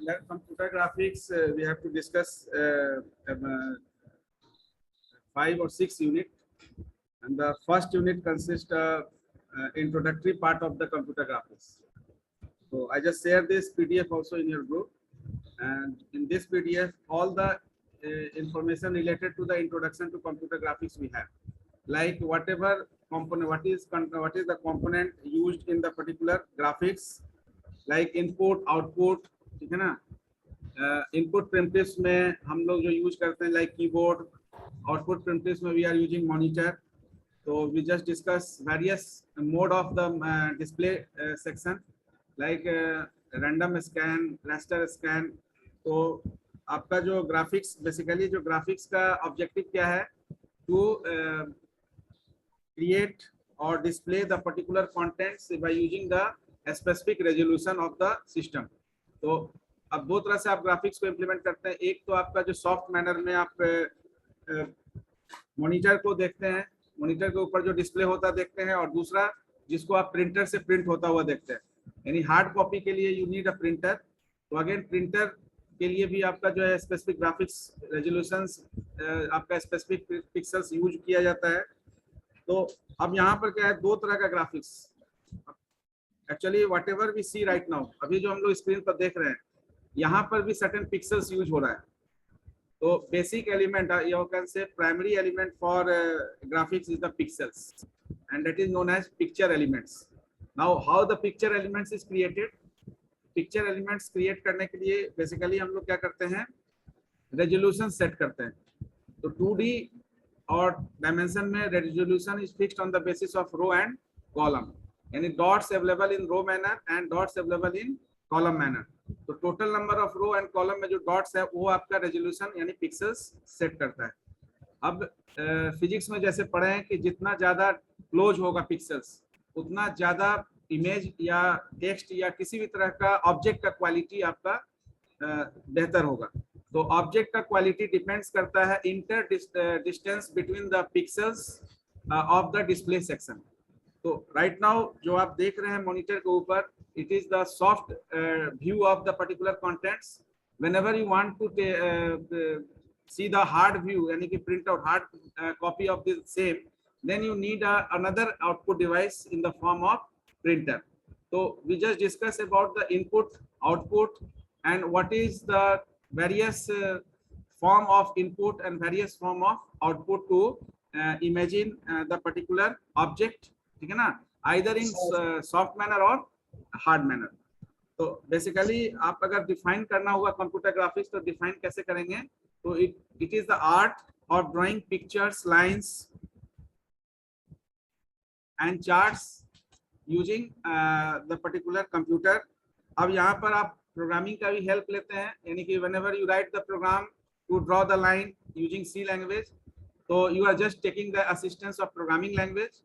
learn computer graphics, we have to discuss 5 or 6 units, and the first unit consists of introductory part of the computer graphics. So I just share this PDF also in your group, and in this PDF all the information related to the introduction to computer graphics we have, like whatever component, what is the component used in the particular graphics, like input output, ठीक है ना. Input primitives में हम लोग जो use करते हैं like keyboard, output primitives में वी आर यूजिंग मॉनिटर. तो we just discuss various mode of the display section like random scan, raster scan. तो आपका जो ग्राफिक्स, बेसिकली जो ग्राफिक्स का ऑब्जेक्टिव क्या है, to create or display the particular contents by using the specific resolution of the system. तो अब दो तरह से आप ग्राफिक्स को इम्प्लीमेंट करते हैं. एक तो आपका जो सॉफ्ट मैनर में आप मॉनिटर को देखते हैं, मॉनिटर के ऊपर जो डिस्प्ले होता देखते हैं, और दूसरा जिसको आप प्रिंटर से प्रिंट होता हुआ देखते हैं. यानी हार्ड कॉपी के लिए यू नीड अ प्रिंटर. तो अगेन प्रिंटर के लिए भी आपका जो है स्पेसिफिक ग्राफिक्स रेजोल्यूशंस, आपका स्पेसिफिक पिक्सल्स यूज किया जाता है. तो अब यहाँ पर क्या है, दो तरह का graphics. Actually whatever we see right now, अभी जो हम लोग स्क्रीन पर देख रहे हैं, यहाँ पर भी सर्टेन पिक्सल्स यूज हो रहा है. तो basic element, you can say primary element for graphics is the pixels, and that is known as picture elements. Now how the picture elements is created. Picture elements create करने के लिए basically हम लोग क्या करते हैं, रेजोल्यूशन सेट करते हैं. तो 2D और डायमेंशन में resolution is fixed on the basis of row and column, यानी dots available in row manner and dots available in column manner. तो total number of row and column में जो dots है वो आपका रेजोल्यूशन यानी पिक्सल्स सेट करता है. अब फिजिक्स में जैसे पढ़े हैं कि जितना ज्यादा क्लोज होगा पिक्सल्स, उतना ज्यादा इमेज या टेक्स्ट या किसी भी तरह का ऑब्जेक्ट का क्वालिटी आपका बेहतर होगा. तो ऑब्जेक्ट का क्वालिटी डिपेंड्स करता है inter distance between the pixels of the display section. तो राइट नाउ जो आप देख रहे हैं मॉनिटर के ऊपर, it is the soft view of the particular contents. Whenever you want to see the hard view, यानी कि print out hard copy of the same, then you need another output device in the form of printer. So we just discussed about the input, output, and what is the various form of input and various form of output to imagine the particular object, ठीक है ना, either in soft manner or hard manner. तो basically आप अगर define करना होगा computer graphics तो define कैसे करेंगे. तो it is the art of drawing pictures, lines and charts using the particular computer. अब यहाँ पर आप प्रोग्रामिंग का भी हेल्प लेते हैं, यानी कि whenever you write the program to draw the line using C language, so you are just taking the assistance of programming language.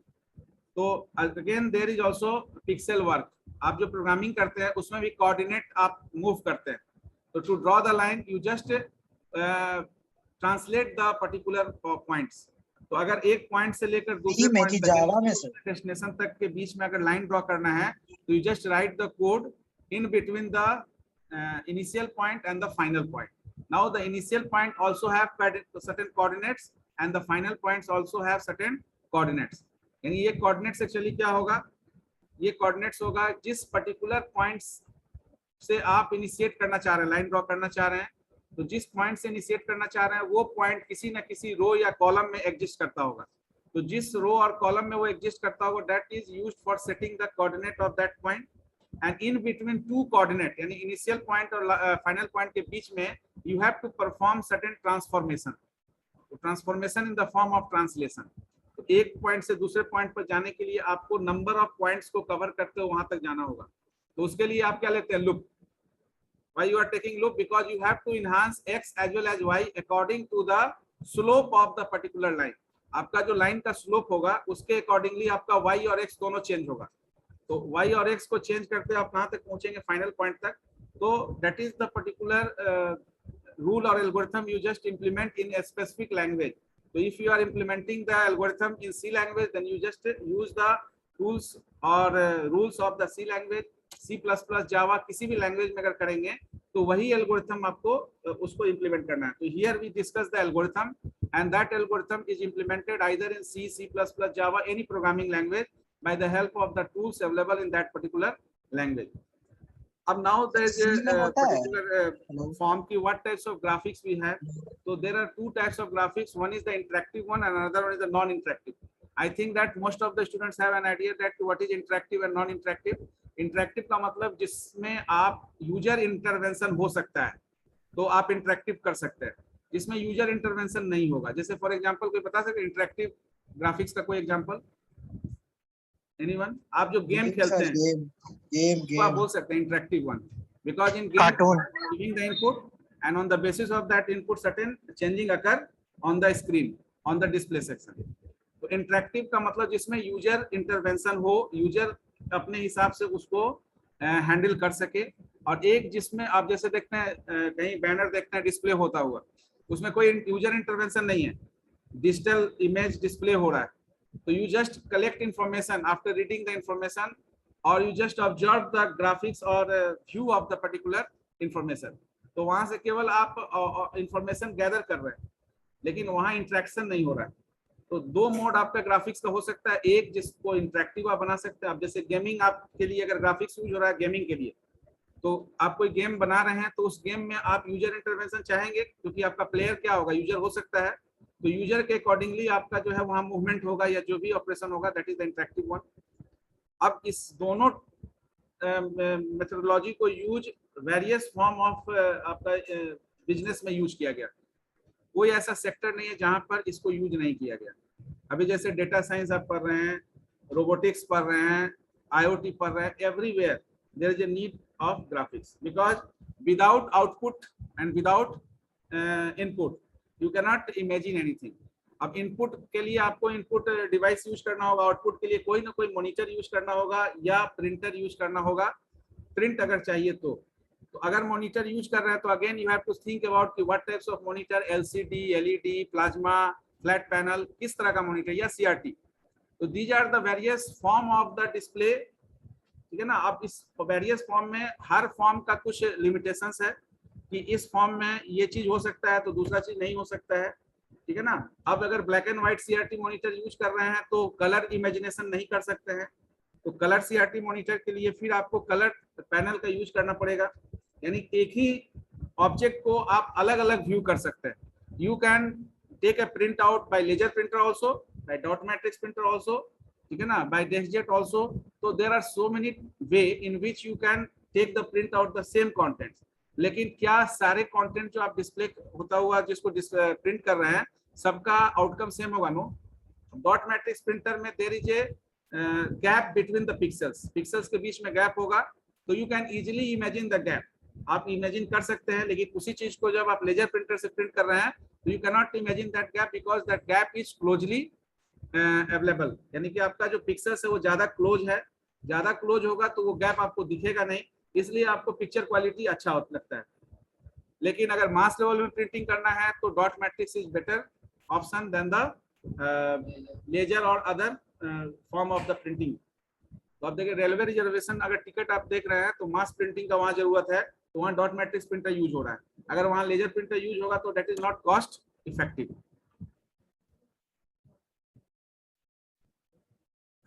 तो again there is also pixel work. आप जो प्रोग्रामिंग करते हैं उसमें भी कोऑर्डिनेट आप मूव करते हैं. तो to draw the line you just translate the particular points. तो अगर एक पॉइंट से लेकर दूसरे पॉइंट तक डेस्टिनेशन तक के बीच में अगर लाइन ड्रॉ करना है, तो you just right the code in between the initial point and the final point. Now the initial point also have certain coordinates and the final points also have certain coordinates. यानी ये coordinates actually क्या होगा, ये coordinates होगा जिस particular points से आप initiate करना चाह रहे हैं, लाइन ड्रॉ करना चाह रहे हैं. तो जिस पॉइंट से इनिशिएट करना चाह रहे हैं वो पॉइंट किसी ना किसी रो या कॉलम में एग्जिस्ट करता होगा. तो जिस रो और कॉलम में वो एग्जिस्ट करता होगा, that is used for setting the coordinate of that point. And in between two coordinate, यानी इनिशियल पॉइंट और फाइनल पॉइंट के बीच में you have to perform certain transformation. तो transformation in the form of translation. तो एक point से दूसरे पॉइंट पर जाने के लिए आपको नंबर ऑफ पॉइंट्स को कवर करते हुए वहां तक जाना होगा. तो उसके लिए आप क्या लेते हैं, loop. Why you are taking loop? Because you have to enhance x as well as y according to the slope of the particular line. आपका जो लाइन का स्लोप होगा उसके अकॉर्डिंगली आपका y और x दोनों चेंज होगा. तो y और x को चेंज करते आप कहाँ तक पहुंचेंगे, फाइनल पॉइंट तक. तो that is the particular rule or algorithm you just implement in a specific language. So if you are implementing the algorithm in C language, then you just use the tools or rules of the C language C plus plus, Java, किसी भी language में अगर करेंगे तो वही algorithm आपको उसको implement करना है। तो here we discuss the algorithm and that algorithm is implemented either in C, C plus plus, Java, any programming language by the help of the tools available in that particular language. अब now there is a particular form ki what types of graphics we have. So there are two types of graphics. One is the interactive one and another one is the non-interactive. I think that most of the students have an idea that what is interactive and non-interactive. Interactive का मतलब जिसमें आप user intervention हो सकता है तो आप interactive कर सकते हैं, जिसमें यूजर इंटरवेंशन नहीं होगा। जैसे फॉर एग्जांपल कोई बता सकते इंटरेक्टिव ग्राफिक्स का कोई एग्जांपल? एनीवन? आप जो गेम खेलते हैं गेम आप बोल सकते हैं interactive one, because in game giving the input and on the basis of that input certain changing occur on the screen on the display section. तो इंटरेक्टिव का मतलब जिसमें यूजर इंटरवेंशन हो, यूजर अपने हिसाब से उसको हैंडल कर सके। और एक जिसमें आप जैसे देखते हैं कहीं बैनर देखते हैं डिस्प्ले होता हुआ, उसमें कोई यूजर इंटरवेंशन नहीं है, डिजिटल इमेज डिस्प्ले हो रहा है। So you just collect information after reading the information, or you just observe the graphics or view of the particular information. तो वहां से केवल आप इंफॉर्मेशन गैदर कर रहे हैं, लेकिन वहां इंटरेक्शन नहीं हो रहा है। तो दो मोड आपका ग्राफिक्स का हो सकता है, एक जिसको इंटरेक्टिव आप बना सकते हैं। आप जैसे गेमिंग आपके लिए अगर ग्राफिक्स यूज हो रहा है गेमिंग के लिए, तो आप कोई गेम बना रहे हैं तो उस गेम में आप यूजर इंटरवेंशन चाहेंगे, क्योंकि आपका प्लेयर क्या होगा, यूजर हो सकता है। तो यूजर के अकॉर्डिंगली आपका जो है वहां मूवमेंट होगा या जो भी ऑपरेशन होगा, that is the interactive one. अब इस दोनों मेथोडोलॉजी को यूज वेरियस फॉर्म ऑफ आपका बिजनेस में यूज किया गया। कोई ऐसा सेक्टर नहीं है जहां पर इसको यूज नहीं किया गया। अभी जैसे डेटा साइंस आप पढ़ रहे हैं, रोबोटिक्स पढ़ रहे हैं, IoT पढ़ रहे हैं, everywhere there is a need of graphics, because without output and without input you can not imagine anything. अब इनपुट के लिए आपको इनपुट डिवाइस यूज करना होगा, आउटपुट के लिए कोई ना कोई मॉनिटर यूज करना होगा या प्रिंटर यूज करना होगा, प्रिंट अगर चाहिए तो अगर मॉनिटर यूज कर रहे हैं तो again you have to think about कि what types of monitor, LCD, LED, plasma, flat panel, किस तरह का मॉनिटर, या CRT। तो these are the various form of the display, ठीक है ना। अब इस वेरियस फॉर्म में हर फॉर्म का कुछ लिमिटेशंस है कि इस फॉर्म में ये चीज हो सकता है तो दूसरा चीज नहीं हो सकता है, ठीक है ना। अब अगर black and white CRT monitor use कर रहे हैं तो कलर इमेजिनेशन नहीं कर सकते हैं, तो कलर CRT मॉनिटर के लिए फिर आपको कलर पैनल का यूज करना पड़ेगा। यानी एक ही ऑब्जेक्ट को आप अलग अलग व्यू कर सकते हैं। You can take a print out by laser printer also, by dot matrix printer also, ठीक है ना, बाय डेस्कजेट ऑल्सो। तो there are so many way in which you can take the print out the same content. लेकिन क्या सारे content जो आप display होता हुआ जिसको प्रिंट कर रहे हैं सबका आउटकम सेम होगा? नो। डॉट मैट्रिक्स प्रिंटर में there is a gap between the pixels, pixels के बीच में गैप होगा। तो you can easily imagine the gap, आप इमेजिन कर सकते हैं। लेकिन उसी चीज को जब आप लेजर प्रिंटर से प्रिंट कर रहे हैं तो you can not imagine that gap, because that gap is closely available. यानी कि आपका जो पिक्सेल्स है वो ज्यादा क्लोज है, ज्यादा क्लोज होगा तो वो गैप आपको दिखेगा नहीं, इसलिए आपको पिक्चर क्वालिटी अच्छा लगता है। लेकिन अगर मास लेवल में प्रिंटिंग करना है तो dot matrix is better option than the laser और other form of the printing. तो आप देखिए रेलवे रिजर्वेशन अगर टिकट आप देख रहे हैं तो मास प्रिंटिंग का वहां जरूरत है, तो वहां डॉट मैट्रिक्स प्रिंटर यूज हो रहा है। अगर वहां लेजर प्रिंटर यूज होगा तो that is not cost effective.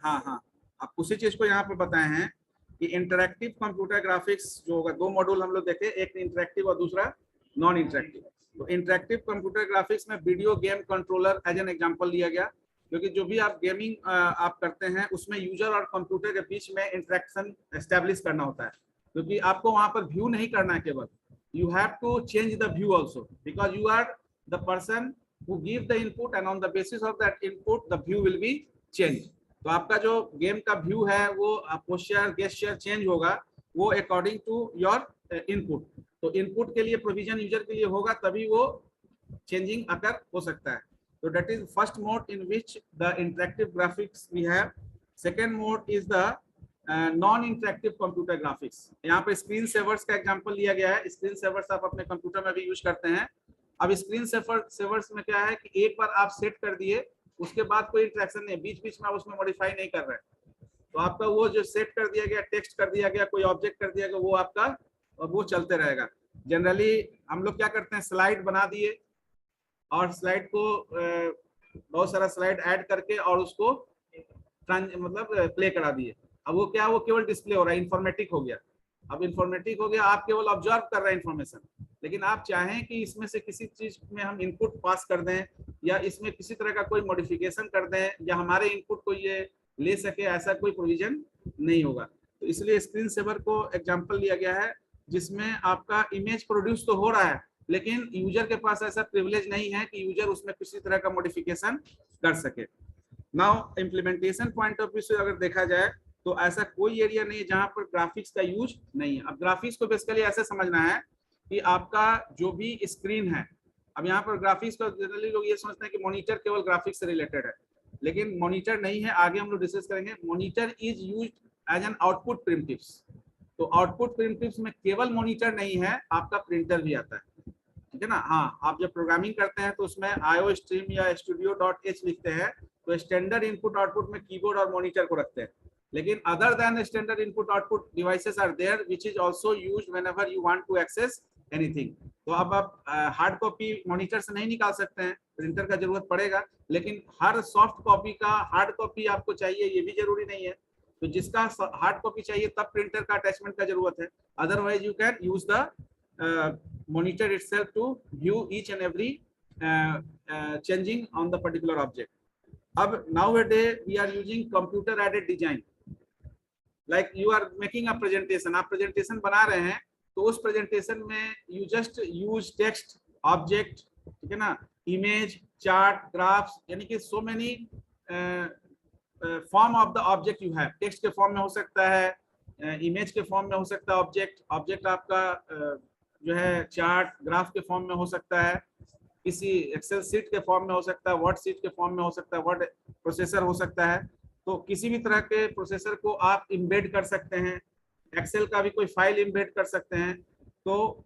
हाँ, आप उसी चीज को यहाँ पे बताए हैं कि इंटरैक्टिव कंप्यूटर ग्राफिक्स जो होगा, दो मॉड्यूल हम लोग देखे, एक इंटरैक्टिव और दूसरा नॉन इंटरैक्टिव। तो इंटरैक्टिव कंप्यूटर ग्राफिक्स में video game controller as an example लिया गया, क्योंकि जो भी आप गेमिंग आप करते हैं उसमें यूजर और कंप्यूटर के बीच में इंटरेक्शन एस्टेब्लिश करना होता है, क्योंकि आपको वहां पर व्यू नहीं करना है केवल, you have to change the view also, because you are the person who give the input and on the basis of that input the view will be change. तो आपका जो गेम का व्यू है वो पोस्चर गेस्चर चेंज होगा, वो according to your input. तो input के लिए प्रोविजन यूजर के लिए होगा तभी वो चेंजिंग अकर हो सकता है। So that is first mode in which the interactive graphics we have. Second mode is the non-interactive computer graphics. यहाँ पे स्क्रीन सेवर्स का एग्जांपल लिया गया है। स्क्रीन सेवर्स आप अपने कंप्यूटर में भी यूज करते हैं। अब स्क्रीन सेवर्स में क्या है कि एक बार आप सेट कर दिए उसके बाद कोई इंटरेक्शन नहीं, बीच बीच में उसमें मॉडिफाई नहीं कर रहे हैं। तो आपका वो जो सेट कर दिया गया, टेक्स्ट कर दिया गया, कोई ऑब्जेक्ट कर दिया गया, वो आपका वो चलते रहेगा। जनरली हम लोग क्या करते हैं, स्लाइड बना दिए और स्लाइड को बहुत सारा स्लाइड ऐड करके और उसको मतलब प्ले करा दिए। अब वो क्या, वो केवल डिस्प्ले हो रहा है, इंफॉर्मेटिक हो गया। अब इंफॉर्मेटिक हो गया, आप केवल ऑब्जर्व कर रहे हैं इंफॉर्मेशन। लेकिन आप चाहें कि इसमें से किसी चीज में हम इनपुट पास कर दें या इसमें किसी तरह का कोई मॉडिफिकेशन कर दें या हमारे इनपुट को ये ले सके, ऐसा कोई प्रोविजन नहीं होगा। तो इसलिए स्क्रीन सेवर को एग्जाम्पल लिया गया है, जिसमें आपका इमेज प्रोड्यूस तो हो रहा है लेकिन यूजर के पास ऐसा प्रिविलेज नहीं है कि यूजर उसमें किसी तरह का मॉडिफिकेशन कर सके। Now implementation point of view से अगर देखा जाए तो ऐसा कोई एरिया नहीं है जहां पर ग्राफिक्स का यूज नहीं है। अब ग्राफिक्स को बेसिकली ऐसे समझना है कि आपका जो भी स्क्रीन है, अब यहाँ पर ग्राफिक्स को जनरली लोग ये समझते हैं कि मॉनिटर केवल ग्राफिक्स से रिलेटेड है, लेकिन मॉनिटर नहीं है। आगे हम लोग डिस्कस करेंगे। Monitor is used as an output primitives. तो आउटपुट प्रिमिटिव्स में केवल मॉनिटर नहीं है, आपका प्रिंटर भी आता है, ठीक है ना। हाँ, आप जब प्रोग्रामिंग करते हैं तो उसमें आईओ स्ट्रीम या studio.h लिखते हैं तो स्टैंडर्ड इनपुट आउटपुट में कीबोर्ड और मॉनिटर को रखते हैं। लेकिन other than standard input output devices are there which is also used whenever you want to access anything. तो अब आप हार्ड कॉपी मॉनिटर से नहीं निकाल सकते हैं, प्रिंटर का जरूरत पड़ेगा। लेकिन हर सॉफ्ट कॉपी का हार्ड कॉपी आपको चाहिए ये भी जरूरी नहीं है। तो जिसका हार्ड कॉपी चाहिए तब प्रिंटर का अटैचमेंट का जरूरत है। Otherwise you can use the monitor itself to view each and every changing on the particular object. अब nowadays we are using computer aided design, like you are making a presentation, आप presentation बना रहे हैं तो उस presentation में you just use text, object, ठीक है ना, image, chart, graphs, यानी कि so many form of the object you have। text के फॉर्म में हो सकता है, इमेज के फॉर्म में हो सकता है ऑब्जेक्ट आपका जो है चार्ट ग्राफ के फॉर्म में हो सकता है, किसी एक्सेल सीट के फॉर्म में हो सकता है, वर्ड सीट के फॉर्म में हो सकता है, वर्ड प्रोसेसर हो सकता है। तो किसी भी तरह के प्रोसेसर को आप इम्बेड कर सकते हैं, एक्सेल का भी कोई फाइल इम्बेड कर सकते हैं। तो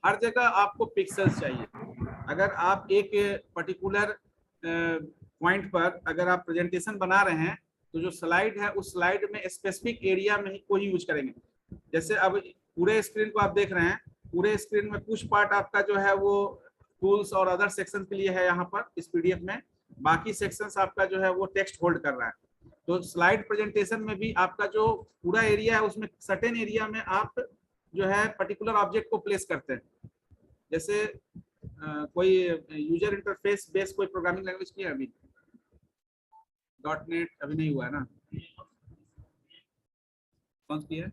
हर जगह आपको पिक्सेल्स चाहिए। अगर आप एक पर्टिकुलर पॉइंट पर अगर आप प्रेजेंटेशन बना रहे हैं तो जो स्लाइड है उस स्लाइड में स्पेसिफिक एरिया में ही कोई यूज करेंगे। जैसे अब पूरे स्क्रीन को आप देख रहे हैं, पूरे स्क्रीन में कुछ पार्ट आपका जो है वो टूल्स और अदर सेक्शन के लिए है यहाँ पर इस पीडीएफ में, बाकी सेक्शंस आपका जो है वो टेक्स्ट होल्ड कर रहा है। तो स्लाइड प्रेजेंटेशन में भी आपका जो पूरा एरिया है उसमें सर्टेन एरिया में आप जो है पर्टिकुलर ऑब्जेक्ट को प्लेस करते हैं। जैसे कोई यूजर इंटरफेस बेस कोई प्रोग्रामिंग लैंग्वेज की है अभी? .NET अभी नहीं हुआ है ना, कौन सी है?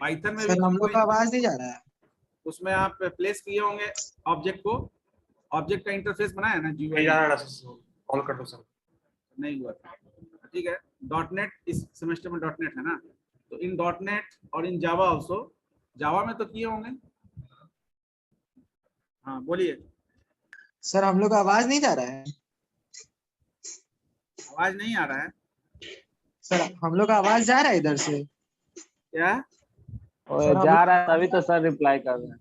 पाइथन में सर हम लोग का आवाज नहीं जा रहा है। उसमें आप प्लेस किए होंगे ऑब्जेक्ट को, ऑब्जेक्ट का इंटरफेस बनाया ना जीयूआई। कॉल कर दो सर। नहीं हुआ था, ठीक है। .NET इस सेमेस्टर में .NET है ना, तो इन .NET और इन जावा ऑल्सो, जावा में तो किए होंगे। हाँ बोलिए सर हम लोग का आवाज नहीं जा रहा है। आवाज नहीं आ रहा है सर हम लोग का आवाज जा रहा है इधर से क्या? सर जा रहा है तभी तो सर रिप्लाई कर रहे हैं।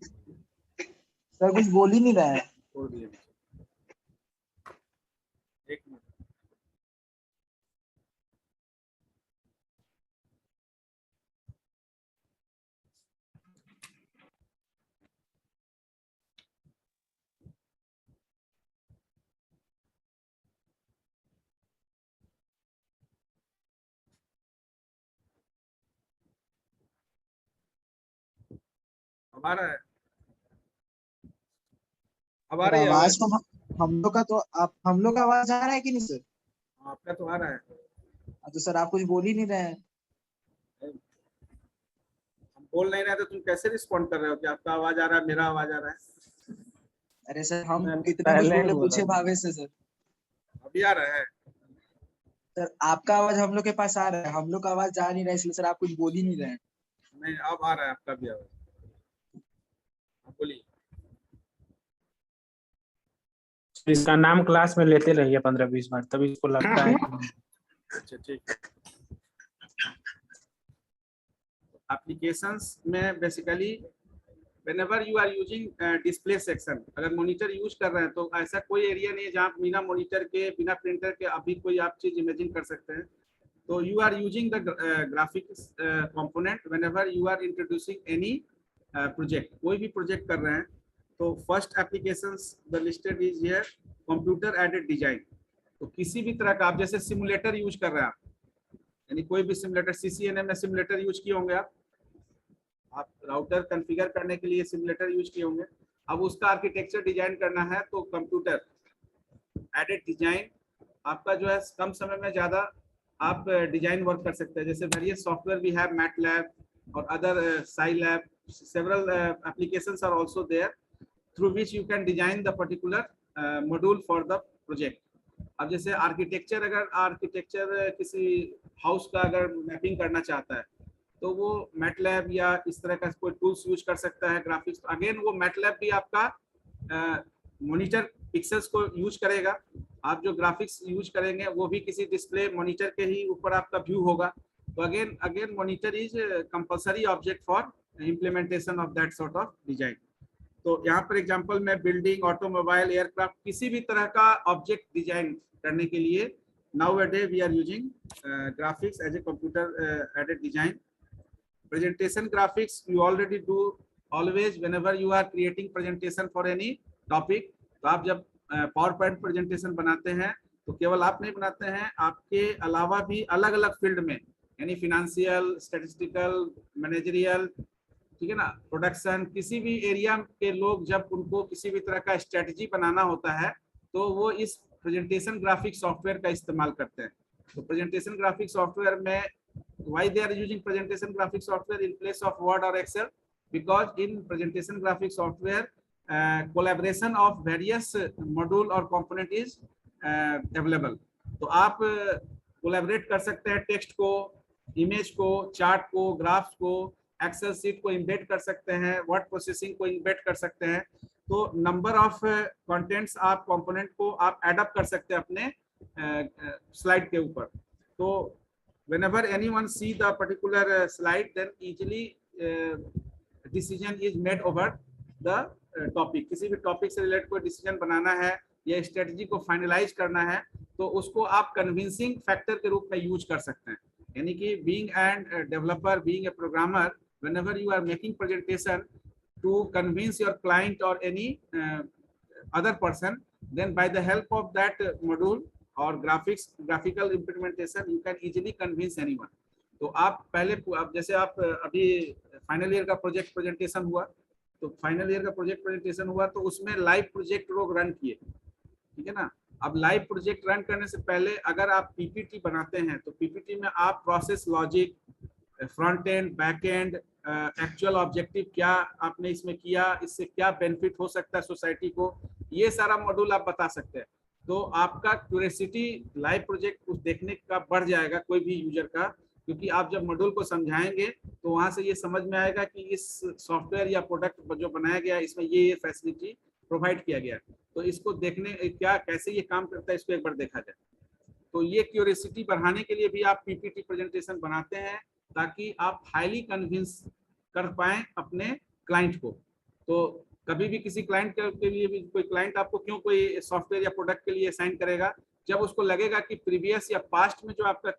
सर कुछ बोल ही नहीं रहा है। छोड़ दिए, एक मिनट। अब आ रहा है, अब आ रही है आवाज तो हम लोग का तो आप हम लोग का आवाज आ रहा है कि नहीं सर? आपका तो आ रहा है। तो सर आप कुछ बोल ही नहीं रहे हैं। हम बोल नहीं रहे तो तुम कैसे रिस्पॉन्ड कर रहे हो कि आपका आवाज आ रहा है, मेरा आवाज आ रहा है? अरे सर हम कितना कुछ बोले पूछे भावे से सर। अभी आ रहा है सर आपका आवाज हम लोग के पास आ रहा है, हम लोग का आवाज जा नहीं रहा है, इसलिए सर आप कुछ बोल ही नहीं रहे हैं। नहीं, अब आ रहा है आपका भी आवाज, आप बोलिए। इसका नाम क्लास में लेते रहिए 15-20 बार, तभी इसको लगता है। अच्छा ठीक। एप्लीकेशंस में basically whenever you are using display section, अगर मॉनिटर यूज कर रहे हैं तो ऐसा कोई एरिया नहीं है जहाँ बिना मॉनिटर के बिना प्रिंटर के अभी कोई आप चीज इमेजिन कर सकते हैं। तो you are using the graphics component whenever you are introducing any project. कोई भी प्रोजेक्ट कर रहे हैं तो first applications the listed is here computer aided design. तो किसी भी तरह का आप जैसे सिमुलेटर यूज कर रहे हैं आप, यानी कोई भी सिमुलेटर, CCNA में सिमुलेटर यूज किए होंगे आप राउटर कॉन्फ़िगर करने के लिए सिमुलेटर यूज किए होंगे। अब उसका आर्किटेक्चर डिजाइन करना है तो कंप्यूटर एडेड डिजाइन आपका जो है कम समय में ज्यादा आप डिजाइन वर्क कर सकते हैं। जैसे various software we have MATLAB और other Scilab, several applications are also there through which you can design the particular module for the project. अब जैसे आर्किटेक्चर, अगर आर्किटेक्चर किसी हाउस का अगर मैपिंग करना चाहता है तो वो मैटलैब या इस तरह का कोई टूल्स यूज कर सकता है। ग्राफिक्स अगेन वो मैटलैब भी आपका मॉनिटर पिक्सेल्स को यूज करेगा। आप जो ग्राफिक्स यूज करेंगे वो भी किसी डिस्प्ले मॉनिटर के ही ऊपर आपका व्यू होगा। तो again monitor is compulsory object for implementation of that sort of design. तो यहाँ पर एग्जांपल में बिल्डिंग, ऑटोमोबाइल, एयरक्राफ्ट, किसी भी तरह का ऑब्जेक्ट डिजाइन करने के लिए nowadays we are using graphics as a computer aided design. Presentation graphics you already do always whenever you are creating presentation for any topic. तो आप जब PowerPoint presentation बनाते हैं तो केवल आप नहीं बनाते हैं, आपके अलावा भी अलग अलग फील्ड में, यानी फिनेंशियल, स्टैटिस्टिकल, मैनेजरियल, ठीक है ना, प्रोडक्शन, किसी भी एरिया के लोग जब उनको किसी भी तरह का स्ट्रेटजी बनाना होता है तो वो इस प्रेजेंटेशन ग्राफिक सॉफ्टवेयर का इस्तेमाल करते हैं। तो प्रेजेंटेशन ग्राफिक सॉफ्टवेयर में why they are using presentation graphic software in place of Word और Excel, because in presentation graphic software collaboration of various module और कंपोनेंट इज अवेलेबल। तो आप कोलैबोरेट कर सकते हैं टेक्स्ट को, इमेज को, चार्ट को, ग्राफ्स को, एक्सेल सीट को इम्बेड कर सकते हैं, वर्ड प्रोसेसिंग को इम्बेड कर सकते हैं। तो नंबर ऑफ कंटेंट्स आप कंपोनेंट को आप एडअप कर सकते हैं अपने स्लाइड के ऊपर। तो whenever anyone see the particular slide then easily decision is made over the topic. किसी भी टॉपिक से रिलेटेड कोई डिसीजन बनाना है या स्ट्रेटजी को फाइनलाइज करना है तो उसको आप कन्विंसिंग फैक्टर के रूप में यूज कर सकते हैं। यानी कि being end developer, being a programmer, whenever you are making presentation to convince your client or any other person, then by the help of that module or graphical implementation you can easily convince anyone. तो आप पहले, अब जैसे आप अभी final year का project presentation हुआ, तो फाइनल ईयर का प्रोजेक्ट प्रेजेंटेशन हुआ तो उसमें लाइव प्रोजेक्ट लोग रन किए, ठीक है ना। अब लाइव प्रोजेक्ट रन करने से पहले अगर आप पीपीटी बनाते हैं तो पीपीटी में आप process logic, front end, back and, actual objective क्या आपने इसमें किया, इससे क्या बेनिफिट हो सकता है सोसाइटी को, ये सारा मॉड्यूल आप बता सकते हैं। तो आपका क्यूरियोसिटी लाइव प्रोजेक्ट कुछ देखने का बढ़ जाएगा कोई भी यूजर का, क्योंकि आप जब मॉड्यूल को समझाएंगे तो वहां से ये समझ में आएगा कि इस सॉफ्टवेयर या प्रोडक्ट जो बनाया गया इसमें ये फैसिलिटी प्रोवाइड किया गया, तो इसको देखने क्या कैसे ये काम करता है इसको एक बार देखा जाए। तो ये क्यूरियोसिटी बढ़ाने के लिए भी आप पीपीटी प्रेजेंटेशन बनाते हैं ताकि आप हाईली कन्विंस कर पाएं अपने क्लाइंट को। तो कभी भी किसी क्लाइंट के लिए भी कोई क्लाइंट आपको क्यों कोई सॉफ्टवेयर या प्रोडक्ट के लिए साइन करेगा, जब उसको लगेगा कि प्रीवियस या पास्ट में जो आपका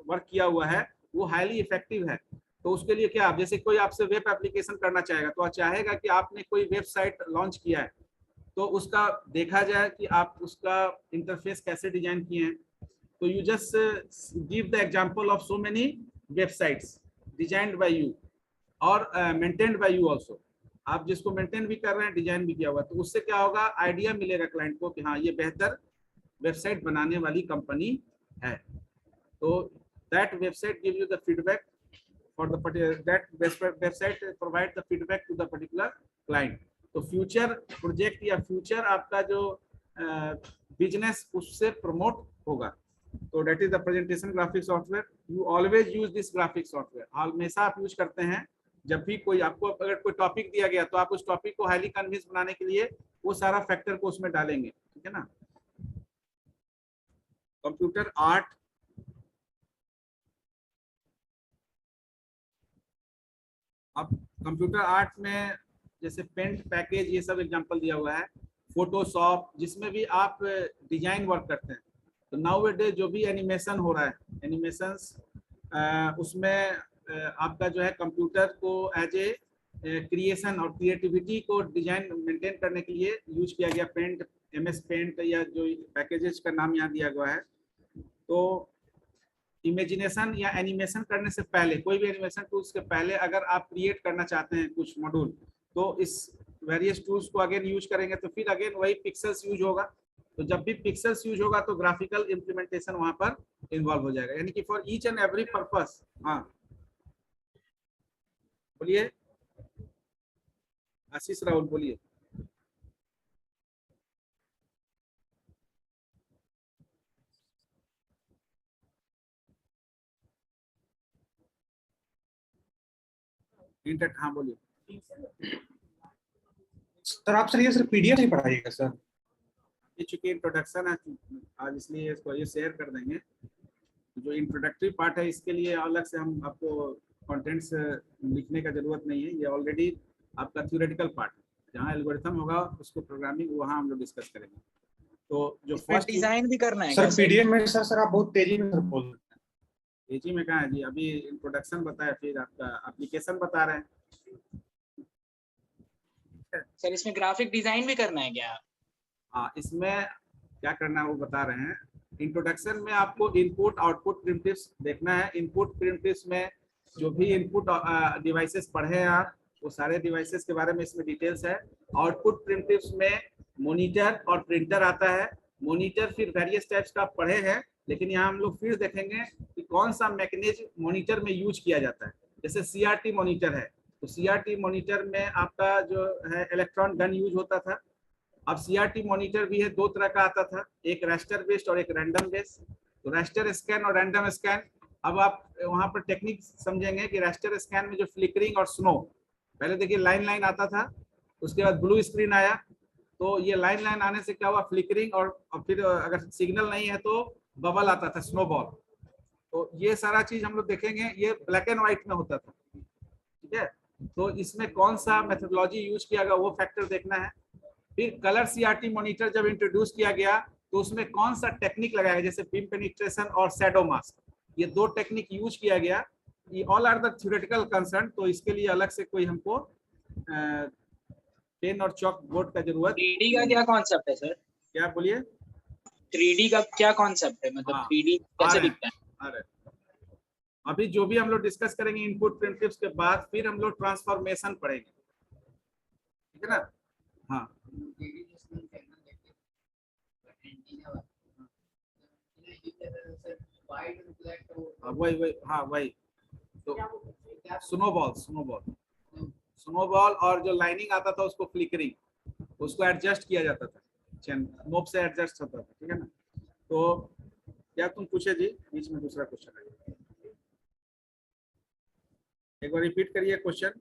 वर्क किया हुआ है वो हाईली इफेक्टिव है। तो उसके लिए क्या, आप जैसे कोई आपसे वेब एप्लीकेशन करना चाहेगा तो चाहेगा कि आपने कोई वेबसाइट लॉन्च किया है तो उसका देखा जाए कि आप उसका इंटरफेस कैसे डिजाइन किए हैं। तो you just give the example of so many websites designed by you और मेंटेन्ड बाय यू आल्सो। आप जिसको मेंटेन भी कर रहे हैं, डिजाइन भी किया हुआ, तो उससे क्या होगा, आइडिया मिलेगा क्लाइंट को कि हाँ ये बेहतर वेबसाइट बनाने वाली कंपनी है। तो that website give you the feedback for the that website provide the feedback to the particular client. तो फ्यूचर प्रोजेक्ट या फ्यूचर आपका जो बिजनेस उससे प्रमोट होगा। तो that is the presentation graphic software. You always use this graphic software, हमेशा आप use करते हैं। जब भी कोई आपको अगर कोई टॉपिक दिया गया तो आप उस टॉपिक को हाईली कन्विंस बनाने के लिए वो सारा फैक्टर को उसमें डालेंगे, ठीक है ना। कंप्यूटर आर्ट, अब कंप्यूटर आर्ट में जैसे पेंट पैकेज ये सब एग्जांपल दिया हुआ है। फोटोशॉप जिसमें भी आप डिजाइन वर्क करते हैं, तो नाउ डे जो भी एनिमेशन हो रहा है, एनिमेशंस उसमें आपका जो है कंप्यूटर को एज ए क्रिएशन और क्रिएटिविटी को डिजाइन मेंटेन करने के लिए यूज किया गया पेंट, MS पेंट या जो पैकेजेस का नाम यहाँ दिया गया है। तो इमेजिनेशन या एनिमेशन करने से पहले, कोई भी एनिमेशन टूल्स के पहले अगर आप क्रिएट करना चाहते हैं कुछ मॉड्यूल, तो इस वेरियस टूल्स को अगेन यूज करेंगे, तो फिर अगेन वही पिक्सेल्स यूज होगा। तो जब भी पिक्सेल्स यूज होगा तो ग्राफिकल इम्प्लीमेंटेशन वहां पर इन्वॉल्व हो जाएगा, यानी कि for each and every purpose. हाँ बोलिए आशीष राहुल, बोलिए। इंटर, हाँ बोलिए। सर आप सर ये सर PDF ही पढ़ाइएगा सर? ये चूंकि इंट्रोडक्शन है आज, इसलिए इसको ये शेयर कर देंगे। जो इंट्रोडक्टरी पार्ट है इसके लिए अलग से हम आपको कंटेंट्स लिखने का जरूरत नहीं है, ये ऑलरेडी आपका थ्योरेटिकल पार्ट है। जहाँ एल्गोरिथम होगा उसको प्रोग्रामिंग वहाँ हम लोग डिस्कस करेंगे। तो जो फर्स्ट डिजाइन भी करना है सर PDF में सर आप बहुत तेजी में सर बोल रहे हैं। तेजी में कहाँ है जी, अभी इंट्रोडक्शन बताया, फिर आपका एप्लीकेशन बता रहे हैं। सर इसमें ग्राफिक डिजाइन भी करना है क्या? हाँ, इसमें क्या करना है वो बता रहे हैं। इंट्रोडक्शन में आपको इनपुट आउटपुट प्रिमिटिव्स देखना है। इनपुट प्रिमिटिव्स में जो भी इनपुट डिवाइसेस पढ़े हैं आप, वो सारे डिवाइसेस के बारे में इसमें डिटेल्स है। आउटपुट प्रिमिटिव्स में मॉनिटर और प्रिंटर आता है। मॉनिटर फिर वेरियस टाइप्स का पढ़े हैं, लेकिन यहाँ हम लोग फिर देखेंगे कि कौन सा मैकेनिज्म मॉनिटर में यूज किया जाता है। जैसे CRT मॉनिटर है, तो CRT मॉनिटर में आपका जो है इलेक्ट्रॉन गन यूज होता था। अब CRT मॉनिटर भी है, दो तरह का आता था, एक रास्टर बेस्ड और एक रैंडम बेस्ड। तो रास्टर स्कैन और रैंडम स्कैन, अब आप वहां पर टेक्निक समझेंगे कि रास्टर स्कैन में जो फ्लिकरिंग और स्नो, पहले देखिए लाइन लाइन आता था, उसके बाद ब्लू स्क्रीन आया, तो ये लाइन लाइन आने से क्या हुआ, फ्लिकरिंग, और फिर अगर सिग्नल नहीं है तो बबल आता था, स्नोबॉल। तो ये सारा चीज हम लोग देखेंगे, ये ब्लैक एंड व्हाइट में होता था, ठीक है। तो इसमें कौन सा मेथोडोलॉजी यूज किया गया वो फैक्टर देखना है। फिर कलर CRT मॉनिटर जब इंट्रोड्यूस किया गया तो उसमें कौन सा टेक्निक लगाया गया, जैसे बीम पेनिट्रेशन और शैडो मास्क, ये दो टेक्निक यूज किया गया। ये all are the theoretical concern, तो इसके लिए अलग से कोई हमको पेन और चॉक बोर्ड का जरूरत। 3D का क्या कॉन्सेप्ट है सर? क्या बोलिए? 3D का क्या कॉन्सेप्ट है, मतलब हाँ, 3D कैसे दिखता है? अरे अभी जो भी हम लोग डिस्कस करेंगे इनपुट प्रिमिटिव्स के बाद, फिर हम लोग ट्रांसफॉर्मेशन पढ़ेंगे, ठीक है ना। हाँ वही हाँ वही, तो स्नोबॉल और जो लाइनिंग आता था उसको फ्लिकरिंग, उसको एडजस्ट किया जाता था, नोब से एडजस्ट होता था, ठीक है ना। तो क्या तुम पूछे जी, बीच में दूसरा क्वेश्चन है, एक बार रिपीट करिए क्वेश्चन।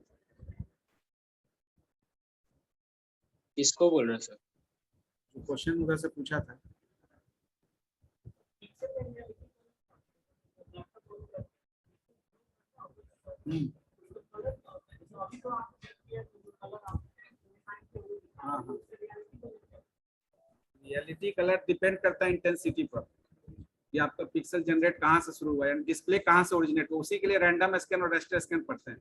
किसको बोल रहे सर? जो क्वेश्चन उधर से पूछा था। हाँ, रियलिटी कलर डिपेंड करता है इंटेंसिटी पर, ये आपका पिक्सल जनरेट कहाँ से शुरू हुआ है, डिस्प्ले कहाँ से ओरिजिनेट हुआ, उसी के लिए रैंडम स्कैन और रास्टर स्कैन पढ़ते हैं।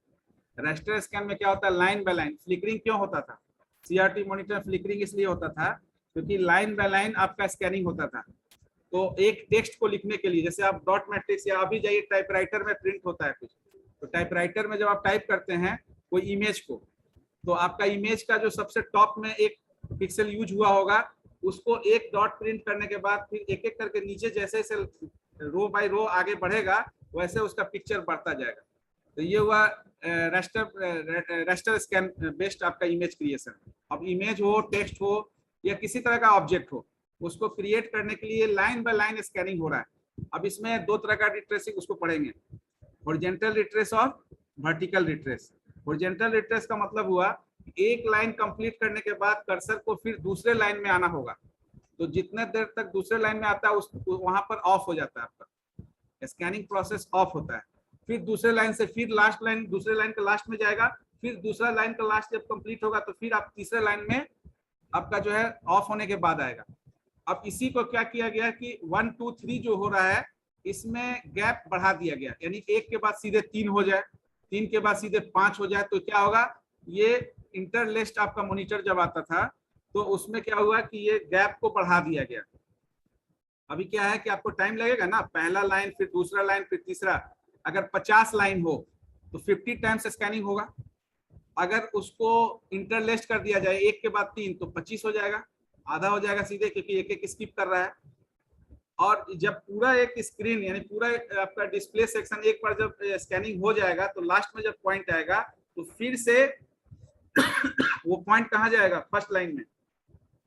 रास्टर स्कैन में क्या होता है, लाइन बाय लाइन फ्लिकरिंग क्यों होता था, CRT मॉनिटर में फ्लिकरिंग इसलिए होता था क्योंकि लाइन बाय लाइन आपका स्कैनिंग होता था। तो एक टेक्स्ट को लिखने के लिए, जैसे आप डॉट मैट्रिक्स या अभी जाइए टाइपराइटर में प्रिंट होता है कुछ, तो टाइपराइटर में जब आप टाइप करते हैं कोई इमेज को, तो आपका इमेज का जो सबसे टॉप में एक पिक्सल यूज हुआ होगा, उसको एक डॉट प्रिंट करने के बाद फिर एक एक करके नीचे जैसे जैसे रो बाय रो आगे बढ़ेगा वैसे उसका पिक्चर बढ़ता जाएगा। तो ये हुआ रास्टर स्कैन बेस्ड आपका इमेज क्रिएशन। अब इमेज हो, टेक्स्ट हो या किसी तरह का ऑब्जेक्ट हो, उसको क्रिएट करने के लिए लाइन बाय लाइन स्कैनिंग हो रहा है। अब इसमें दो तरह का रिट्रेसिंग उसको पढ़ेंगे, हॉरिजॉन्टल रिट्रेस और वर्टिकल रिट्रेस। हॉरिजॉन्टल रिट्रेस का मतलब हुआ एक लाइन कंप्लीट करने के बाद कर्सर को फिर दूसरे लाइन में आना होगा, तो जितने देर तक दूसरे लाइन में आता है उस वहां पर ऑफ हो जाता है, आपका स्कैनिंग प्रोसेस ऑफ होता है। फिर दूसरे लाइन से फिर लास्ट लाइन, दूसरे लाइन के लास्ट में जाएगा, फिर दूसरा लाइन का लास्ट जब कंप्लीट होगा तो फिर आप तीसरे लाइन में आपका जो है ऑफ होने के बाद आएगा। अब इसी को क्या किया गया कि 1 2 3 जो हो रहा है इसमें गैप बढ़ा दिया गया, यानी 1 के बाद सीधे 3 हो जाए, 3 के बाद सीधे 5 हो जाए। तो क्या होगा, ये इंटरलेस्ट आपका मॉनिटर जब आता था तो उसमें क्या हुआ कि ये गैप को बढ़ा दिया गया। अभी क्या है कि आपको टाइम लगेगा ना, पहला लाइन फिर दूसरा लाइन फिर तीसरा। अगर 50 लाइन हो तो 50 टाइम्स स्कैनिंग होगा। अगर उसको इंटरलेस्ट कर दिया जाए 1 के बाद 3 तो 25 हो जाएगा, आधा हो जाएगा सीधे, क्योंकि एक एक स्किप कर रहा है। और जब पूरा एक स्क्रीन यानी पूरा आपका डिस्प्ले सेक्शन एक बार जब स्कैनिंग हो जाएगा तो लास्ट में जब पॉइंट आएगा तो फिर से वो पॉइंट कहाँ जाएगा, फर्स्ट लाइन में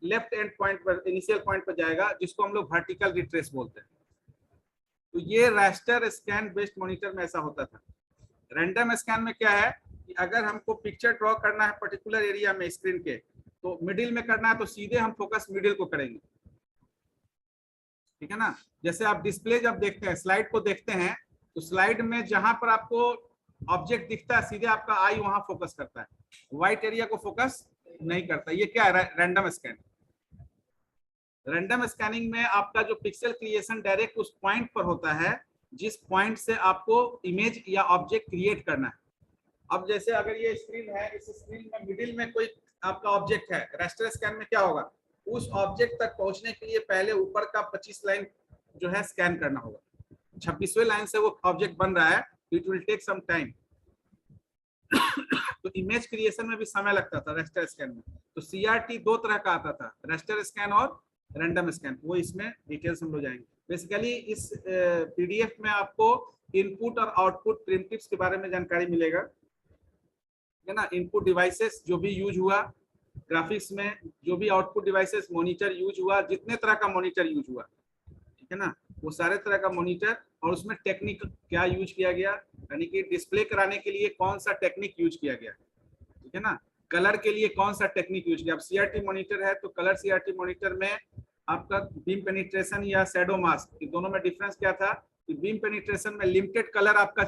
लेफ्ट एंड पॉइंट पर, इनिशियल पॉइंट पर जाएगा, जिसको हम लोग वर्टिकल रिट्रेस बोलते हैं। तो ये रास्टर स्कैन बेस्ड मॉनिटर में ऐसा होता था। रैंडम स्कैन में क्या है कि अगर हमको पिक्चर ड्रॉ करना है पर्टिकुलर एरिया में स्क्रीन के, तो मिडिल में करना है तो सीधे हम फोकस मिडिल को करेंगे, ठीक है ना। जैसे आप डिस्प्ले जब देखते हैं, स्लाइड को देखते हैं, तो स्लाइड में जहां पर आपको ऑब्जेक्ट दिखता है सीधे आपका आई वहां फोकस करता है, व्हाइट एरिया को फोकस नहीं करता। ये क्या है, रैंडम स्कैन। रैंडम स्कैनिंग में आपका जो पिक्सल क्रिएशन डायरेक्ट उस पॉइंट पर होता है जिस पॉइंट से आपको इमेज या ऑब्जेक्ट क्रिएट करना है। अब जैसे अगर ये स्क्रीन है, इस स्क्रीन में मिडिल में कोई आपका ऑब्जेक्ट है, रास्टर स्कैन में क्या होगा, उस ऑब्जेक्ट तक पहुंचने के लिए पहले ऊपर का 25 लाइन जो है स्कैन करना होगा। 26वें लाइन से वो ऑब्जेक्ट बन रहा है, it will take some time. तो इमेज क्रिएशन में भी समय लगता था रास्टर स्कैन में। तो सीआरटी 2 तरह का आता था, रास्टर स्कैन और रैंडम स्कैन। वो इसमें डिटेल्स हम लोग जाएंगे। बेसिकली इस पीडीएफ में आपको इनपुट और आउटपुट प्रिमिटिव्स के बारे में जानकारी मिलेगा, है ना। इनपुट डिवाइसेस जो भी यूज हुआ ग्राफिक्स में, जो भी आउटपुट डिवाइसेस मॉनिटर यूज हुआ, जितने तरह का मॉनिटर यूज हुआ, ठीक है ना, वो सारे तरह का मॉनिटर, और उसमें टेक्निक क्या यूज किया गया, यानी कि डिस्प्ले कराने के लिए कौन सा टेक्निक यूज किया गया, ठीक है ना। कलर के लिए कौन सा टेक्निक यूज किया। अब सीआरटी मॉनिटर है तो कलर सीआरटी मॉनिटर में आपका बीम पेनिट्रेशन या शैडो मास्क, इन दोनों में डिफरेंस क्या था कि बीम पेनिट्रेशन में लिमिटेड कलर आपका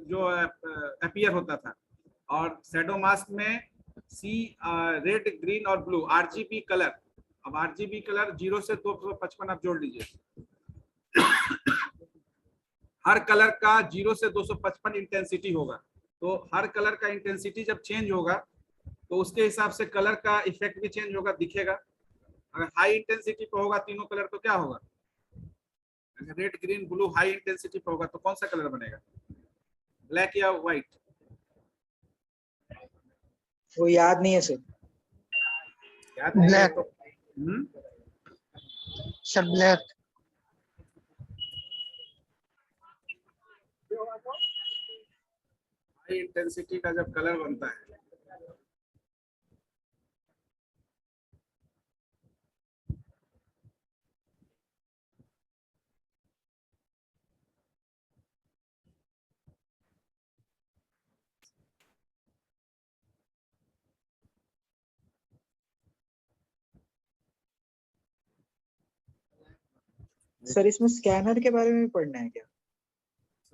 जो अपीयर होता था, और शैडो मास्क में रेड ग्रीन और ब्लू आरजीबी कलर। अब आरजीबी कलर 0 से 255 आप जोड़ लीजिए। हर कलर का 0 से 255 इंटेंसिटी होगा, तो हर कलर का इंटेंसिटी जब चेंज होगा तो उसके हिसाब से कलर का इफेक्ट भी चेंज होगा, दिखेगा। अगर हाई इंटेंसिटी पे होगा तीनों कलर तो क्या होगा, अगर red green blue high intensity पे होगा तो कौन सा कलर बनेगा, ब्लैक या व्हाइट। वो याद नहीं है सर। याद नहीं है ब्लैक। तो सर ब्लैक। हाई इंटेंसिटी का जब कलर बनता है सर इसमें स्कैनर के बारे में भी पढ़ना है क्या?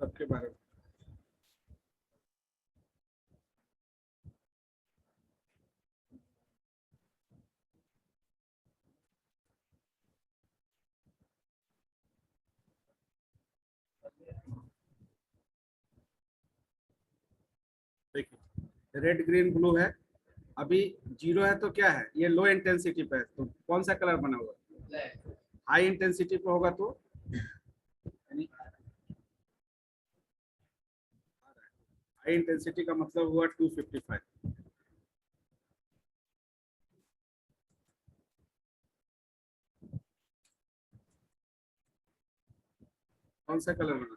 सबके बारे में। देखिए रेड ग्रीन ब्लू है, अभी 0 है तो क्या है, ये लो इंटेंसिटी पे है तो कौन सा कलर बना हुआ, हाई इंटेंसिटी पे होगा तो हाई इंटेंसिटी का मतलब हुआ 255। कौन सा कलर बना,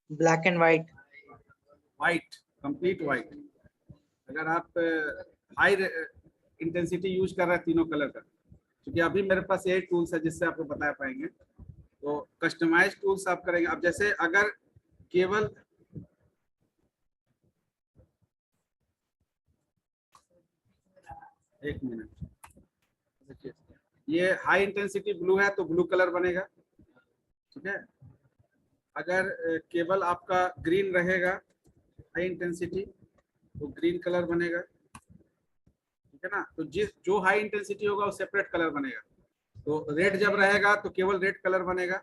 black and white. White, complete white. अगर आप हाई इंटेंसिटी यूज कर रहे हैं तीनों कलर का, क्योंकि अभी मेरे पास यही टूल्स है जिससे आपको बता पाएंगे, तो कस्टमाइज टूल्स आप करेंगे। अब जैसे अगर केवल एक मिनट, देखिए ये हाई इंटेंसिटी ब्लू है तो ब्लू कलर बनेगा, ठीक है। अगर केवल आपका ग्रीन रहेगा हाई इंटेंसिटी तो ग्रीन कलर बनेगा, ठीक है ना। तो जो हाई इंटेंसिटी होगा वो सेपरेट कलर बनेगा। तो रेड जब रहेगा तो केवल रेड कलर बनेगा।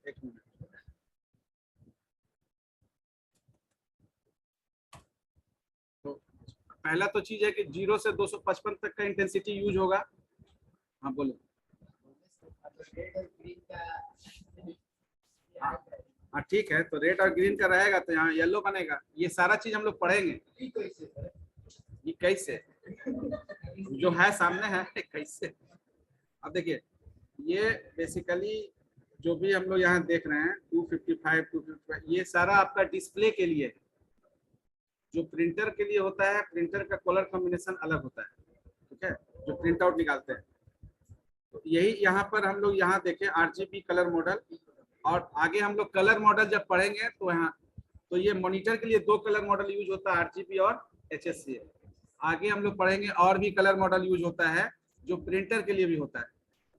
एक मिनट, तो पहला तो चीज है कि 0 से 255 तक का इंटेंसिटी यूज होगा। हाँ बोलो। हाँ ठीक है, तो रेड और ग्रीन का रहेगा तो यहाँ येलो बनेगा। ये सारा चीज हम लोग पढ़ेंगे। ये कैसे जो है सामने है कैसे। अब देखिए, ये बेसिकली जो भी हम लोग यहाँ देख रहे हैं 255, 255, ये सारा आपका डिस्प्ले के लिए। जो प्रिंटर के लिए होता है, प्रिंटर का कलर कॉम्बिनेशन अलग होता है, ठीक है, जो प्रिंट आउट निकालते हैं। तो यही यहाँ पर हम लोग यहाँ देखें RGB कलर मॉडल, और आगे हम लोग कलर मॉडल जब पढ़ेंगे तो यहाँ, तो ये मॉनिटर के लिए 2 कलर मॉडल यूज होता है, RGB और HSCA। आगे हम लोग पढ़ेंगे और भी कलर मॉडल यूज होता है जो प्रिंटर के लिए भी होता है,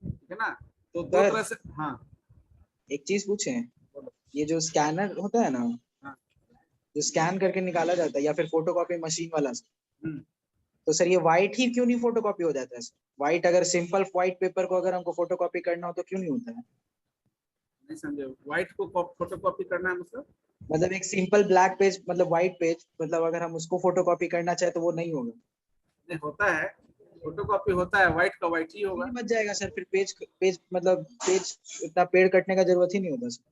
ठीक है ना। तो 2 तरह से। हाँ एक चीज पूछे, ये जो स्कैनर होता है ना, हाँ। जो स्कैन करके निकाला जाता है, या फिर फोटोकॉपी मशीन वाला, हम्म। तो सर ये व्हाइट ही क्यों नहीं फोटोकॉपी हो जाता है सर? व्हाइट, अगर सिंपल व्हाइट पेपर को अगर हमको फोटोकॉपी करना हो तो क्यों नहीं होता है? नहीं समझे, व्हाइट को फोटोकॉपी करना है मतलब एक सिंपल ब्लैक पेज, मतलब व्हाइट पेज, मतलब अगर हम उसको फोटोकॉपी करना चाहे तो वो नहीं होगा? नहीं होता है, फोटोकॉपी होता है, व्हाइट का व्हाइट ही होगा। बच जाएगा सर, फिर पेज मतलब पेज इतना पेड़ कटने का जरूरत ही नहीं होता सर।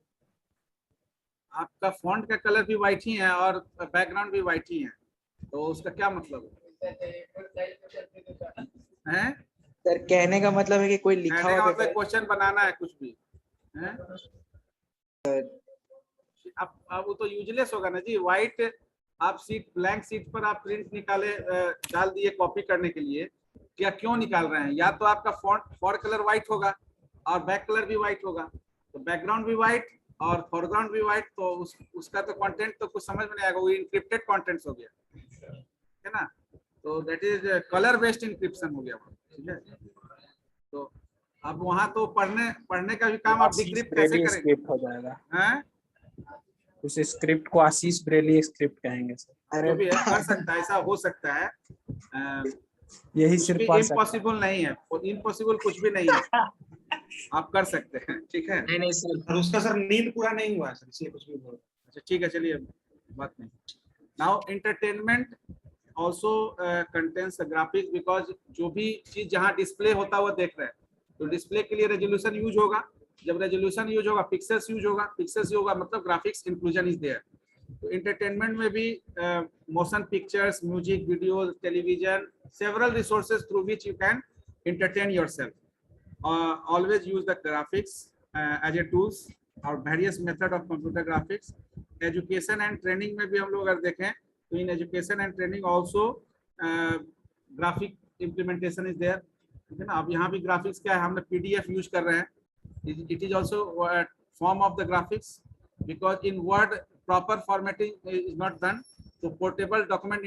आपका फॉन्ट का कलर भी व्हाइट ही है और बैकग्राउंड भी व्हाइट ही है, तो उसका क्या मतलब है? सर कहने का मतलब है कि कोई लिखा कहने का हुआ मतलब पेपर, क्वेश्चन बनाना है कुछ भी है? अब वो तो यूजलेस होगा ना जी। व्हाइट आप सीट, ब्लैंक सीट पर आप प्रिंट निकाले, डाल दिए कॉपी करने के लिए, क्या क्यों निकाल रहे हैं? या तो आपका फॉन्ट कलर व्हाइट होगा और बैक कलर भी व्हाइट होगा, तो बैकग्राउंड भी व्हाइट और फोरग्राउंड भी व्हाइट, तो उसका तो कंटेंट तो कुछ समझ में नहीं आएगा, वो इनक्रिप्टेड कंटेंट्स हो गया, है ना। तो that is colour based encryption हो गया, ठीक है। तो अब वहां तो पढ़ने का भी काम आप डिक्रिप्ट कैसे करेंगे? स्क्रिप्ट हो जाएगा हैं? उस स्क्रिप्ट को आशीष ब्रेली स्क्रिप्ट कहेंगे सर। जो भी है कर सकता है, ऐसा हो सकता है। यही कुछ सिर्फ भी पढ़ सकता है। इम्पॉसिबल नहीं है, इम्पॉसिबल कुछ भी नहीं है, आप कर सकते हैं, ठीक है। नहीं सर, और उसका सर नींद पूरा नहीं हुआ है सर, इसलिए कुछ भी बोल। अच्छा ठीक है, चलिए बात नहीं। Now entertainment also contains graphics, because जो भी चीज जहाँ डिस्प्ले होता है वो देख रहे हैं, तो डिस्प्ले के लिए रेजोल्यूशन यूज होगा। जब रेजोल्यूशन यूज होगा, पिक्सेल्स यूज होगा, पिक्सेल्स होगा मतलब ग्राफिक्स इंक्लूजन इज देयर। तो एंटरटेनमेंट में भी motion pictures, music, video, television, several resources through which you can entertain yourself. Always use the graphics as a tools or various method of computer graphics. Education and training में भी हम लोग अगर देखें तो in education and training also graphic implementation is there, ठीक है ना। अब यहाँ भी graphics क्या है, हमने PDF यूज कर रहे हैं, it is also a form of the graphics, because in Word proper formatting is not done, तो portable document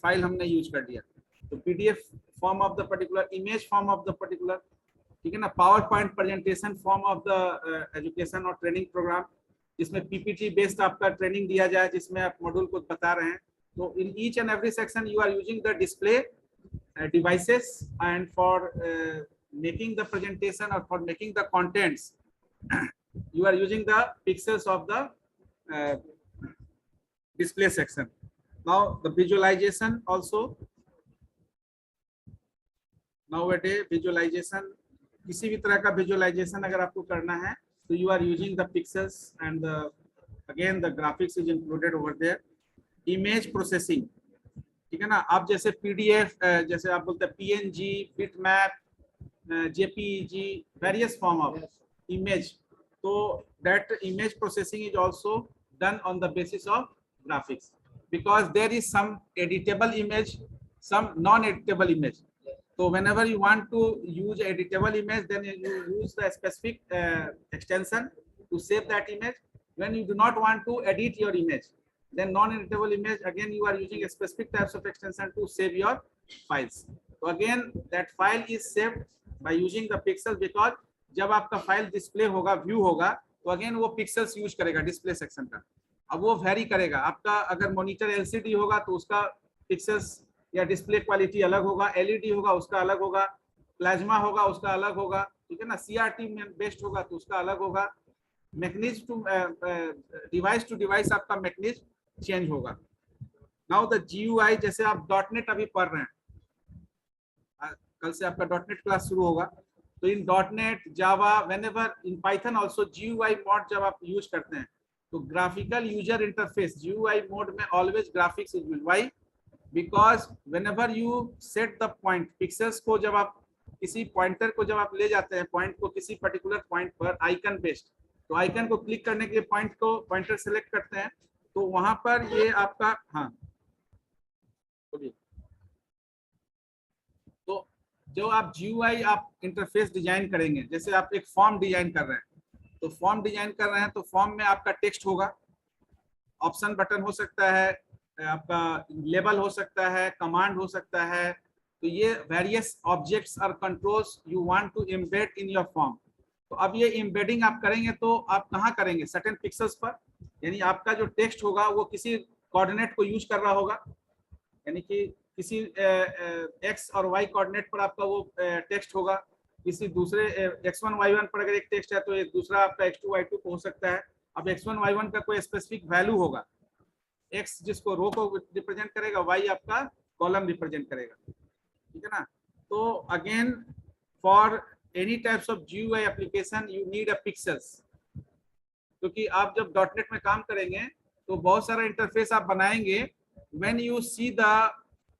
file हमने यूज कर दिया, तो PDF form of the particular, image form of the particular, ठीक है ना। Power point presentation form of the education और training programme, जिसमें PPT बेस्ड आपका ट्रेनिंग दिया जाए, जिसमें आप मॉड्यूल को बता रहे हैं। तो in each and every section you are using the display devices, and for making the presentation और for making the contents you are using the pixels of the display section. Now the visualization also, nowadays visualization, किसी भी तरह का visualization अगर आपको करना है तो you are using the pixels, and again the graphics is included over there. Image processing, ठीक है ना। आप जैसे PDF, जैसे आप बोलते हैं PNG, bitmap, JPEG, various form of image, so that image processing is also done on the basis of graphics, because there is some editable image, some non-editable image. So whenever you want to use editable image, then you use the specific extension to save that image. When you do not want to edit your image, then non-editable image, again you are using a specific types of extension to save your files. So again that file is saved by using the pixels, because जब आपका file display होगा, view होगा, तो again वो pixels use करेगा display section का। अब वो वेरी करेगा, आपका अगर मॉनिटर LCD होगा तो उसका पिक्सेल्स या डिस्प्ले क्वालिटी अलग होगा, LED होगा उसका अलग होगा, प्लाज्मा होगा उसका अलग होगा, ठीक है ना, CRT में बेस्ड होगा तो उसका अलग होगा, mechanism to device to device आपका मैकेनिज्म चेंज होगा। नाउ द GUI, जैसे आप .NET अभी पढ़ रहे हैं, कल से आपका .NET क्लास शुरू होगा, तो in .NET Java whenever in Python also GUI mode जब आप यूज करते हैं तो graphical user interface GUI mode में always graphics is used. Why? Because whenever you set the point pixels को, जब आप किसी पॉइंटर को जब आप ले जाते हैं पॉइंट को किसी पर्टिकुलर पॉइंट पर आइकन बेस्ड, तो आइकन को क्लिक करने के लिए पॉइंट को पॉइंटर सेलेक्ट करते हैं, तो वहां पर ये आपका, हाँ तो जो आप GUI आप इंटरफेस डिजाइन करेंगे, जैसे आप एक फॉर्म डिजाइन कर रहे हैं, तो फॉर्म डिजाइन कर रहे हैं तो फॉर्म में आपका टेक्स्ट होगा, ऑप्शन बटन हो सकता है, आपका लेबल हो सकता है, कमांड हो सकता है, तो ये वेरियस ऑब्जेक्ट्स और controls you want to embed in your form. तो अब ये एम्बेडिंग आप करेंगे तो आप कहाँ करेंगे? सर्टेन पिक्सेल्स पर, यानी आपका जो टेक्स्ट होगा वो किसी कोऑर्डिनेट को यूज कर रहा होगा, यानी कि किसी X और Y कोऑर्डिनेट पर आपका वो टेक्स्ट होगा, किसी दूसरे X1 Y1 पर अगर एक टेक्स्ट है तो एक दूसरा आपका X2 Y2 हो सकता है। अब X1 Y1 का कोई स्पेसिफिक वैल्यू होगा, X जिसको रो को रिप्रेजेंट करेगा, Y आपका कॉलम रिप्रेजेंट करेगा, ठीक है ना। तो again for any types of GUI application you need a pixels, क्योंकि आप जब .NET में काम करेंगे तो बहुत सारा इंटरफेस आप बनाएंगे, when you see the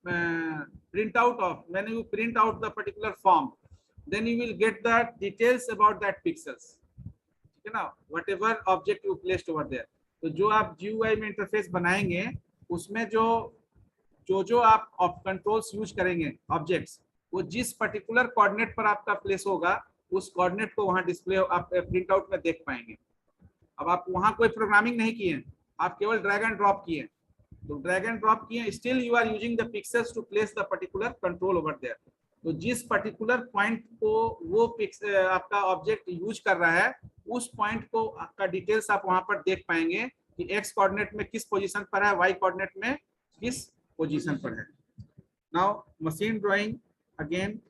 when you print out the particular form, then you will get the details about that pixels, ठीक है ना, whatever object you placed over there। तो जो आप GUI में इंटरफेस बनाएंगे उसमें जो आप कंट्रोल्स यूज करेंगे ऑब्जेक्ट्स, वो जिस पर्टिकुलर कोऑर्डिनेट पर आपका प्लेस होगा उस कोऑर्डिनेट को वहां डिस्प्ले आप प्रिंट आउट में देख पाएंगे। अब आप वहां कोई प्रोग्रामिंग नहीं किए, आप केवल ड्रैग एंड ड्रॉप किए, तो ड्रैग एंड ड्रॉप किए, still you are using the pixels to place the particular control over there. तो जिस पर्टिकुलर पॉइंट को वो आपका ऑब्जेक्ट यूज कर रहा है, उस पॉइंट को आपका डिटेल्स आप वहां पर देख पाएंगे कि एक्स कोऑर्डिनेट में किस पोजीशन पर है, वाई कोऑर्डिनेट में किस पोजीशन पर है। Now machine drawing again,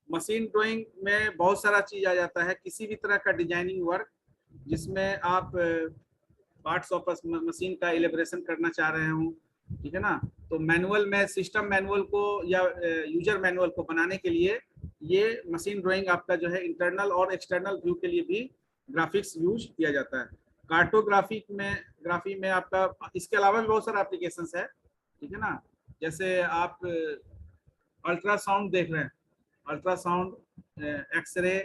machine drawing में बहुत सारा चीज आ जाता है, किसी भी तरह का डिजाइनिंग वर्क जिसमें आप पार्ट्स ऑफ मशीन का इलेबरेशन करना चाह रहे हो, ठीक है ना, तो मैनुअल में सिस्टम मैनुअल को या यूजर मैनुअल को बनाने के लिए ये मशीन ड्राइंग आपका जो है इंटरनल और एक्सटर्नल व्यू के लिए भी ग्राफिक्स यूज किया जाता है। ग्राफी में आपका इसके अलावा भी बहुत सारे एप्लीकेशंस है, ठीक है ना, जैसे आप अल्ट्रासाउंड देख रहे हैं, अल्ट्रासाउंड, एक्सरे,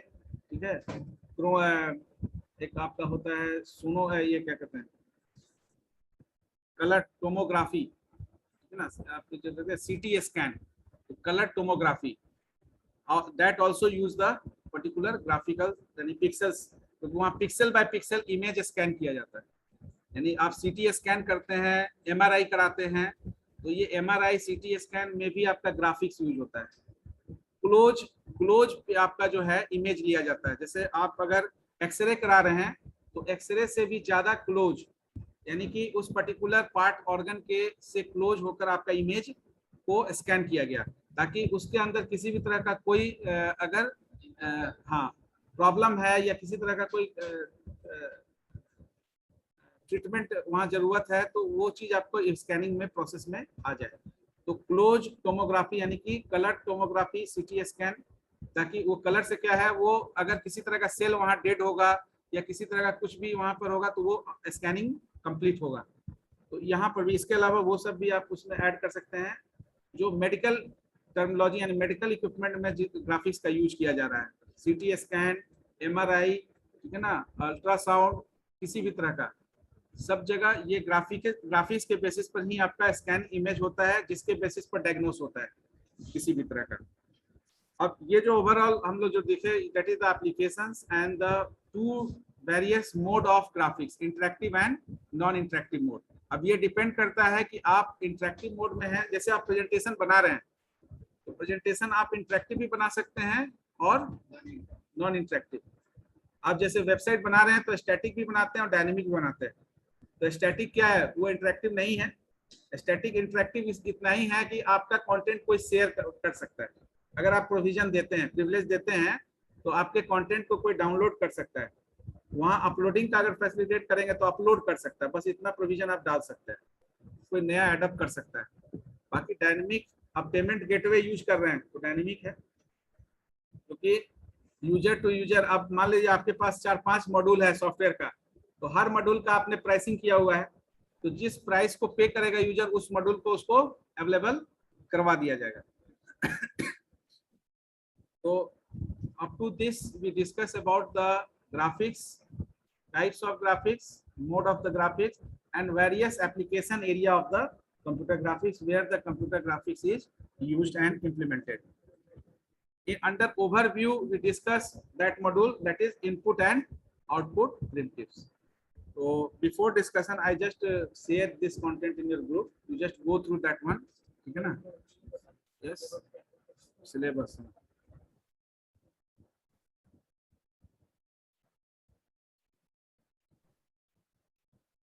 ठीक है, एक आपका होता है सुनो, ये क्या कहते हैं, कलर टोमोग्राफी, ठीक है ना, आपके जो कहते हैं CT scan, colour tomography, that also use the particular graphical यानी पिक्सेल्स, तो वहाँ pixel by pixel image scan किया जाता है। यानी आप CT स्कैन करते हैं, MRI कराते हैं, तो ये MRI CT स्कैन में भी आपका ग्राफिक्स यूज होता है। क्लोज पे आपका जो है इमेज लिया जाता है, जैसे आप अगर एक्सरे करा रहे हैं तो एक्सरे से भी ज्यादा क्लोज, यानी कि उस पर्टिकुलर पार्ट ऑर्गन के से क्लोज होकर आपका इमेज को स्कैन किया गया, ताकि उसके अंदर किसी भी तरह का कोई अगर हाँ प्रॉब्लम है या किसी तरह का कोई ट्रीटमेंट वहाँ जरूरत है तो वो चीज आपको स्कैनिंग में प्रोसेस में आ जाए। तो क्लोज टोमोग्राफी यानी कि कलर टोमोग्राफी CT स्कैन, ताकि वो कलर से क्या है, वो अगर किसी तरह का सेल वहाँ डेड होगा या किसी तरह का कुछ भी वहाँ पर होगा तो वो स्कैनिंग कंप्लीट होगा। तो यहाँ पर भी इसके अलावा वो सब भी आप उसमें ऐड कर सकते हैं जो मेडिकल टर्मिनोलॉजी यानी मेडिकल इक्विपमेंट में ग्राफिक्स का यूज किया जा रहा है, CT स्कैन, MRI, ठीक है ना, अल्ट्रासाउंड, किसी भी तरह का, सब जगह ये ग्राफिक्स के बेसिस पर ही आपका स्कैन इमेज होता है, जिसके बेसिस पर डायग्नोस होता है किसी भी तरह का। अब ये जो ओवरऑल हम लोग जो देखे, that is the applications and the two various mode of graphics, interactive and non interactive mode. अब ये डिपेंड करता है कि आप इंटरेक्टिव मोड में हैं, जैसे आप प्रेजेंटेशन बना रहे हैं तो प्रेजेंटेशन आप इंटरेक्टिव भी बना सकते हैं और नॉन इंटरेक्टिव। आप जैसे वेबसाइट बना रहे हैं तो स्टैटिक भी बनाते हैं और डायनेमिक भी बनाते हैं। तो स्टैटिक क्या है, वो इंटरेक्टिव नहीं है। स्टैटिक इंटरेक्टिव इतना ही है कि आपका कंटेंट कोई शेयर कर सकता है। अगर आप प्रोविजन देते हैं, प्रिविलेज देते हैं, तो आपके कंटेंट को कोई डाउनलोड कर सकता है। वहां अपलोडिंग का अगर फैसिलिटेट करेंगे तो अपलोड कर सकता है, बस इतना प्रोविजन आप डाल सकते हैं, कोई नया एडअप कर सकता है। बाकी डायनेमिक, आप पेमेंट गेटवे यूज कर रहे हैं तो डायनेमिक है, क्योंकि यूजर टू यूजर, अब मान लीजिए आपके पास 4-5 मॉड्यूल है सॉफ्टवेयर का, तो हर मॉड्यूल का आपने प्राइसिंग किया हुआ है, तो जिस प्राइस को पे करेगा यूजर उस मॉड्यूल को उसको अवेलेबल करवा दिया जाएगा। तो up to this we discuss about the graphics, types of graphics, mode of the graphics, and various application area of the computer graphics where the computer graphics is used and implemented. Under overview we discuss that module, that is input and output primitives. So before discussion I just share this content in your group, you just go through that one, ठीक है ना? Yes, syllabus.